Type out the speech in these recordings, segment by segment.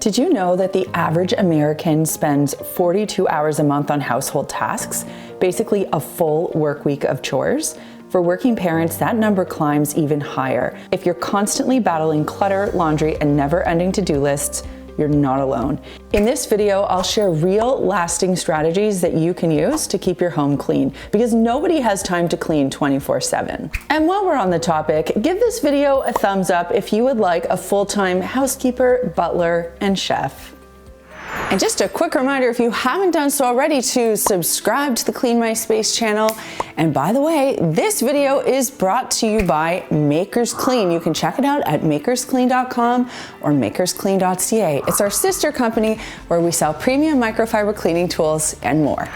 Did you know that the average American spends 42 hours a month on household tasks, basically a full work week of chores? For working parents, that number climbs even higher. If you're constantly battling clutter, laundry, and never-ending to-do lists, you're not alone. In this video, I'll share real, lasting strategies that you can use to keep your home clean, because nobody has time to clean 24/7. And while we're on the topic, give this video a thumbs up if you would like a full-time housekeeper, butler, and chef. And just a quick reminder, if you haven't done so already, to subscribe to the Clean My Space channel. And by the way, this video is brought to you by Makers Clean. You can check it out at makersclean.com or makersclean.ca. It's our sister company where we sell premium microfiber cleaning tools and more.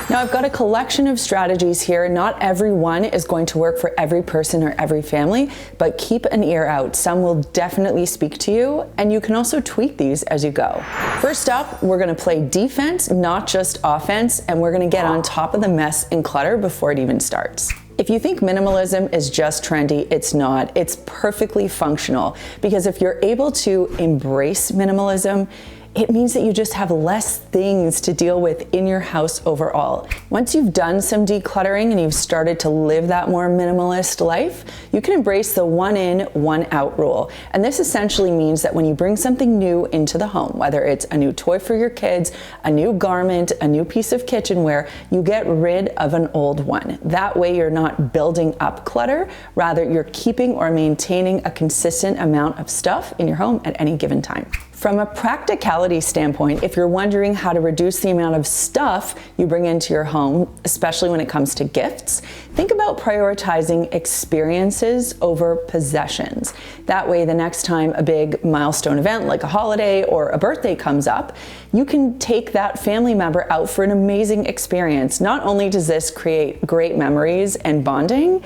Now, I've got a collection of strategies here. Not every one is going to work for every person or every family, but keep an ear out. Some will definitely speak to you, and you can also tweak these as you go. First up, we're gonna play defense, not just offense, and we're gonna get on top of the mess and clutter before it even starts. If you think minimalism is just trendy, it's not. It's perfectly functional, because if you're able to embrace minimalism, it means that you just have less things to deal with in your house overall. Once you've done some decluttering and you've started to live that more minimalist life, you can embrace the one in, one out rule. And this essentially means that when you bring something new into the home, whether it's a new toy for your kids, a new garment, a new piece of kitchenware, you get rid of an old one. That way you're not building up clutter, rather you're keeping or maintaining a consistent amount of stuff in your home at any given time. From a practicality standpoint, if you're wondering how to reduce the amount of stuff you bring into your home, especially when it comes to gifts, think about prioritizing experiences over possessions. That way, the next time a big milestone event like a holiday or a birthday comes up, you can take that family member out for an amazing experience. Not only does this create great memories and bonding,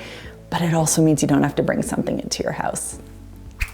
but it also means you don't have to bring something into your house.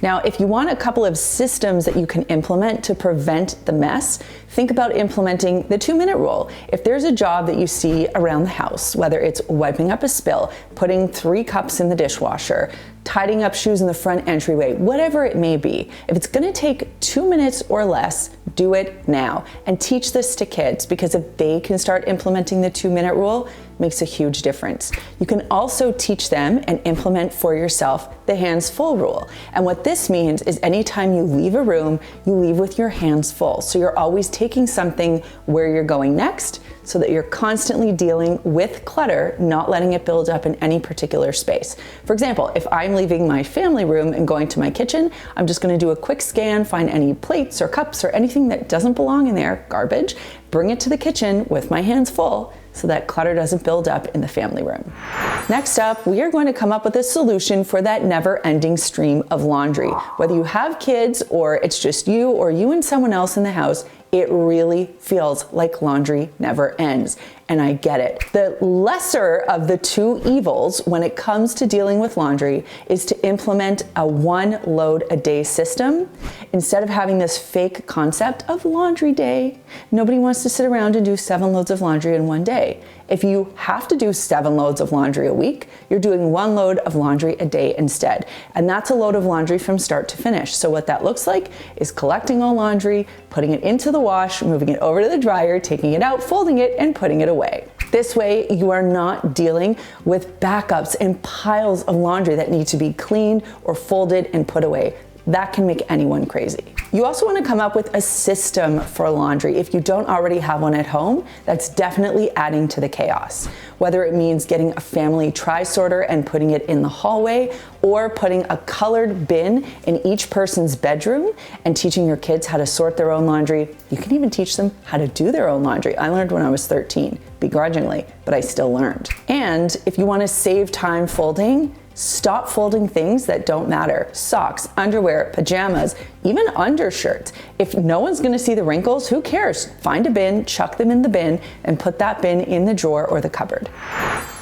Now, if you want a couple of systems that you can implement to prevent the mess, think about implementing the 2-minute rule. If there's a job that you see around the house, whether it's wiping up a spill, putting 3 cups in the dishwasher, tidying up shoes in the front entryway, whatever it may be, if it's gonna take 2 minutes or less, do it now. And teach this to kids, because if they can start implementing the 2-minute rule, it makes a huge difference. You can also teach them and implement for yourself the hands full rule. And what this means is anytime you leave a room, you leave with your hands full. So you're always taking something where you're going next, so that you're constantly dealing with clutter, not letting it build up in any particular space. For example, if I'm leaving my family room and going to my kitchen, I'm just gonna do a quick scan, find any plates or cups or anything that doesn't belong in there, garbage, bring it to the kitchen with my hands full, so that clutter doesn't build up in the family room. Next up, we are going to come up with a solution for that never-ending stream of laundry. Whether you have kids or it's just you or you and someone else in the house, it really feels like laundry never ends. And I get it. The lesser of the two evils when it comes to dealing with laundry is to implement a 1 load a day system instead of having this fake concept of laundry day. Nobody wants to sit around and do 7 loads of laundry in one day. If you have to do 7 loads of laundry a week, you're doing 1 load of laundry a day instead. And that's a load of laundry from start to finish. So what that looks like is collecting all laundry, putting it into the wash, moving it over to the dryer, taking it out, folding it, and putting it away. This way, you are not dealing with backups and piles of laundry that need to be cleaned or folded and put away. That can make anyone crazy. You also want to come up with a system for laundry. If you don't already have one at home, that's definitely adding to the chaos. Whether it means getting a family tri-sorter and putting it in the hallway, or putting a colored bin in each person's bedroom and teaching your kids how to sort their own laundry. You can even teach them how to do their own laundry. I learned when I was 13, begrudgingly, but I still learned. And if you want to save time folding, stop folding things that don't matter. Socks, underwear, pajamas, even undershirts. If no one's gonna see the wrinkles, who cares? Find a bin, chuck them in the bin, and put that bin in the drawer or the cupboard.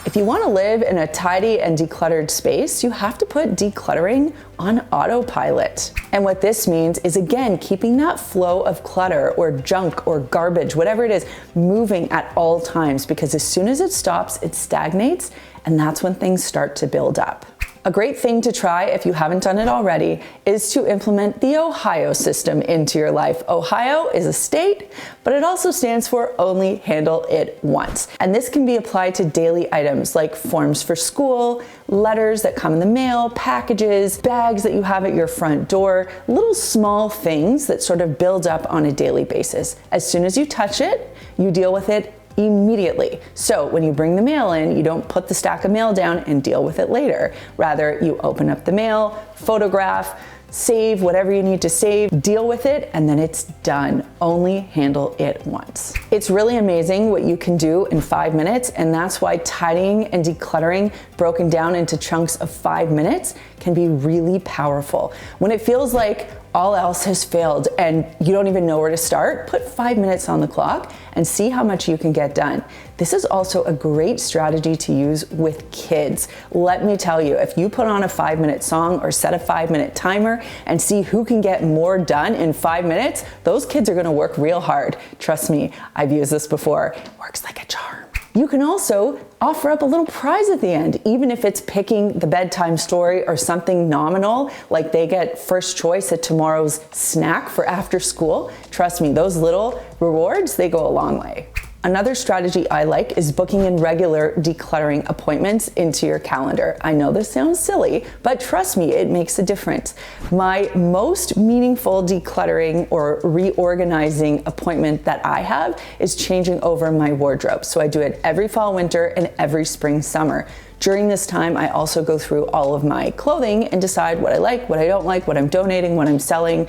If you want to live in a tidy and decluttered space, you have to put decluttering on autopilot. And what this means is, again, keeping that flow of clutter or junk or garbage, whatever it is, moving at all times, because as soon as it stops, it stagnates, and that's when things start to build up. A great thing to try if you haven't done it already is to implement the Ohio system into your life. Ohio is a state, but it also stands for only handle it once. And this can be applied to daily items like forms for school, letters that come in the mail, packages, bags that you have at your front door, little small things that sort of build up on a daily basis. As soon as you touch it, you deal with it immediately. So when you bring the mail in, you don't put the stack of mail down and deal with it later. Rather, you open up the mail, photograph, save whatever you need to save, deal with it, and then it's done. Only handle it once. It's really amazing what you can do in 5 minutes, and that's why tidying and decluttering broken down into chunks of 5 minutes can be really powerful. When it feels like all else has failed and you don't even know where to start, put 5 minutes on the clock and see how much you can get done. This is also a great strategy to use with kids. Let me tell you, if you put on a 5-minute song or set a 5-minute timer and see who can get more done in 5 minutes, those kids are gonna work real hard. Trust me, I've used this before. It works like a charm. You can also offer up a little prize at the end, even if it's picking the bedtime story or something nominal, like they get first choice at tomorrow's snack for after school. Trust me, those little rewards, they go a long way. Another strategy I like is booking in regular decluttering appointments into your calendar. I know this sounds silly, but trust me, it makes a difference. My most meaningful decluttering or reorganizing appointment that I have is changing over my wardrobe. So I do it every fall, winter, and every spring, summer. During this time, I also go through all of my clothing and decide what I like, what I don't like, what I'm donating, what I'm selling,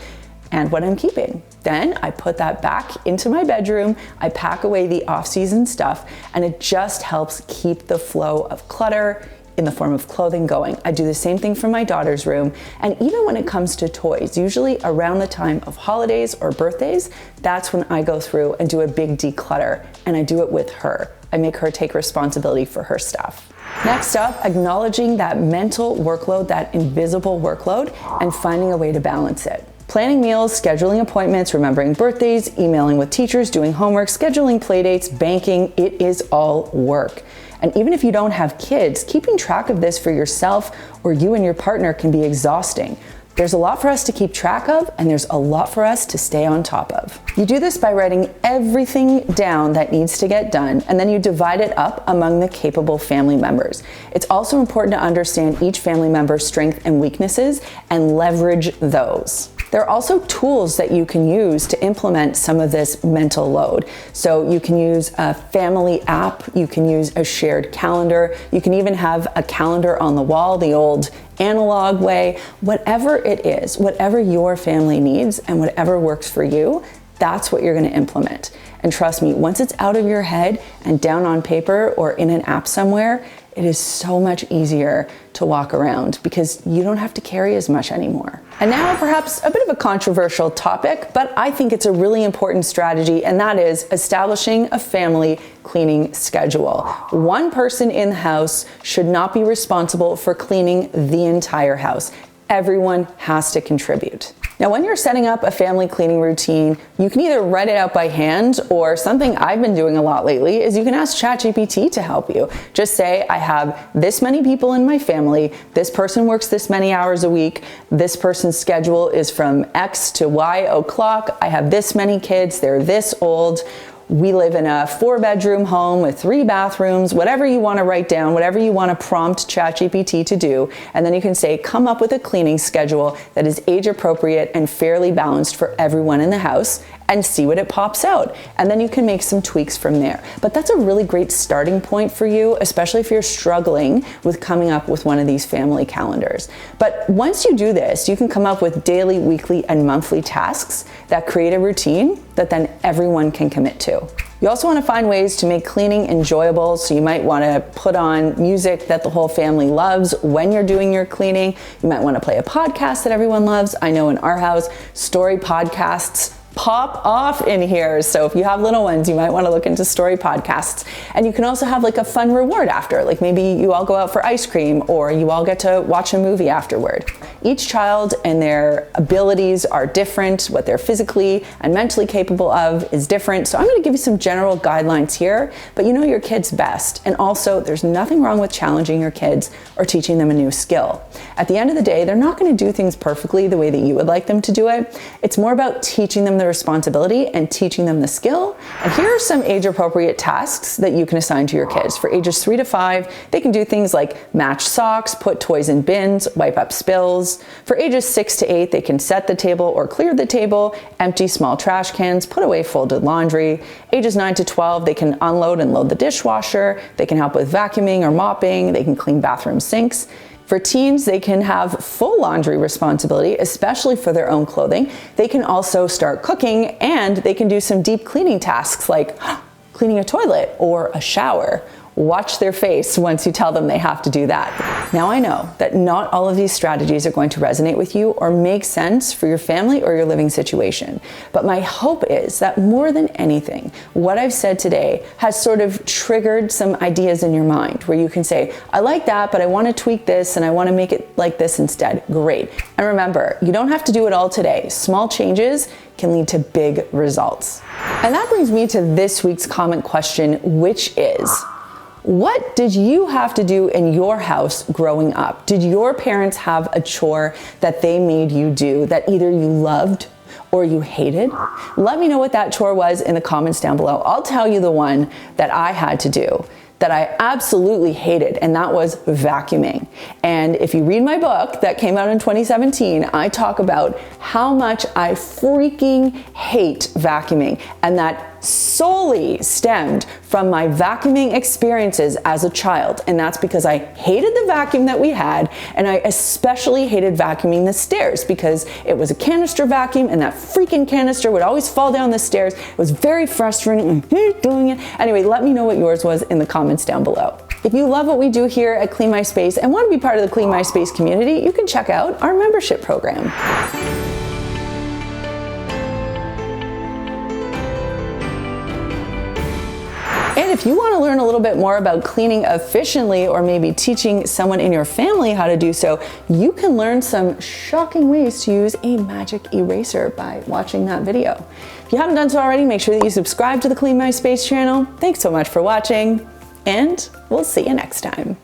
and what I'm keeping. Then I put that back into my bedroom, I pack away the off-season stuff, and it just helps keep the flow of clutter in the form of clothing going. I do the same thing for my daughter's room, and even when it comes to toys, usually around the time of holidays or birthdays, that's when I go through and do a big declutter, and I do it with her. I make her take responsibility for her stuff. Next up, acknowledging that mental workload, that invisible workload, and finding a way to balance it. Planning meals, scheduling appointments, remembering birthdays, emailing with teachers, doing homework, scheduling playdates, banking, it is all work. And even if you don't have kids, keeping track of this for yourself or you and your partner can be exhausting. There's a lot for us to keep track of, and there's a lot for us to stay on top of. You do this by writing everything down that needs to get done, and then you divide it up among the capable family members. It's also important to understand each family member's strengths and weaknesses and leverage those. There are also tools that you can use to implement some of this mental load. So you can use a family app, you can use a shared calendar, you can even have a calendar on the wall, the old analog way. Whatever it is, whatever your family needs and whatever works for you, that's what you're gonna implement. And trust me, once it's out of your head and down on paper or in an app somewhere, it is so much easier to walk around because you don't have to carry as much anymore. And now perhaps a bit of a controversial topic, but I think it's a really important strategy, and that is establishing a family cleaning schedule. One person in the house should not be responsible for cleaning the entire house. Everyone has to contribute. Now, when you're setting up a family cleaning routine, you can either write it out by hand, or something I've been doing a lot lately is you can ask ChatGPT to help you. Just say, I have this many people in my family, this person works this many hours a week, this person's schedule is from X to Y o'clock, I have this many kids, they're this old, we live in a 4-bedroom home with 3 bathrooms, whatever you want to write down, whatever you want to prompt ChatGPT to do. And then you can say, come up with a cleaning schedule that is age appropriate and fairly balanced for everyone in the house, and see what it pops out. And then you can make some tweaks from there. But that's a really great starting point for you, especially if you're struggling with coming up with one of these family calendars. But once you do this, you can come up with daily, weekly, and monthly tasks that create a routine that then everyone can commit to. You also want to find ways to make cleaning enjoyable, so you might want to put on music that the whole family loves when you're doing your cleaning. You might want to play a podcast that everyone loves. I know in our house, story podcasts pop off in here. So if you have little ones, you might want to look into story podcasts. And you can also have like a fun reward after, like maybe you all go out for ice cream or you all get to watch a movie afterward. Each child and their abilities are different. What they're physically and mentally capable of is different. So I'm going to give you some general guidelines here, but you know your kids best. And also, there's nothing wrong with challenging your kids or teaching them a new skill. At the end of the day, they're not going to do things perfectly the way that you would like them to do it. It's more about teaching them the responsibility and teaching them the skill. And here are some age-appropriate tasks that you can assign to your kids. For ages 3 to 5, they can do things like match socks, put toys in bins, wipe up spills. For ages 6 to 8, they can set the table or clear the table, empty small trash cans, put away folded laundry. Ages 9 to 12, they can unload and load the dishwasher. They can help with vacuuming or mopping. They can clean bathroom sinks. For teens, they can have full laundry responsibility, especially for their own clothing. They can also start cooking, and they can do some deep cleaning tasks like cleaning a toilet or a shower. Watch their face once you tell them they have to do that. Now I know that not all of these strategies are going to resonate with you or make sense for your family or your living situation. But my hope is that more than anything, what I've said today has sort of triggered some ideas in your mind where you can say, I like that, but I want to tweak this and I want to make it like this instead. Great. And remember, you don't have to do it all today. Small changes can lead to big results. And that brings me to this week's comment question, which is, what did you have to do in your house growing up? Did your parents have a chore that they made you do that either you loved or you hated? Let me know what that chore was in the comments down below. I'll tell you the one that I had to do that I absolutely hated, and that was vacuuming. And if you read my book that came out in 2017, I talk about how much I freaking hate vacuuming, and that solely stemmed from my vacuuming experiences as a child. And that's because I hated the vacuum that we had, and I especially hated vacuuming the stairs because it was a canister vacuum, and that freaking canister would always fall down the stairs. It was very frustrating. I hate doing it. Anyway, let me know what yours was in the comments down below. If you love what we do here at Clean My Space and want to be part of the Clean My Space community, you can check out our membership program. And if you want to learn a little bit more about cleaning efficiently, or maybe teaching someone in your family how to do so, you can learn some shocking ways to use a magic eraser by watching that video. If you haven't done so already, make sure that you subscribe to the Clean My Space channel. Thanks so much for watching, and we'll see you next time.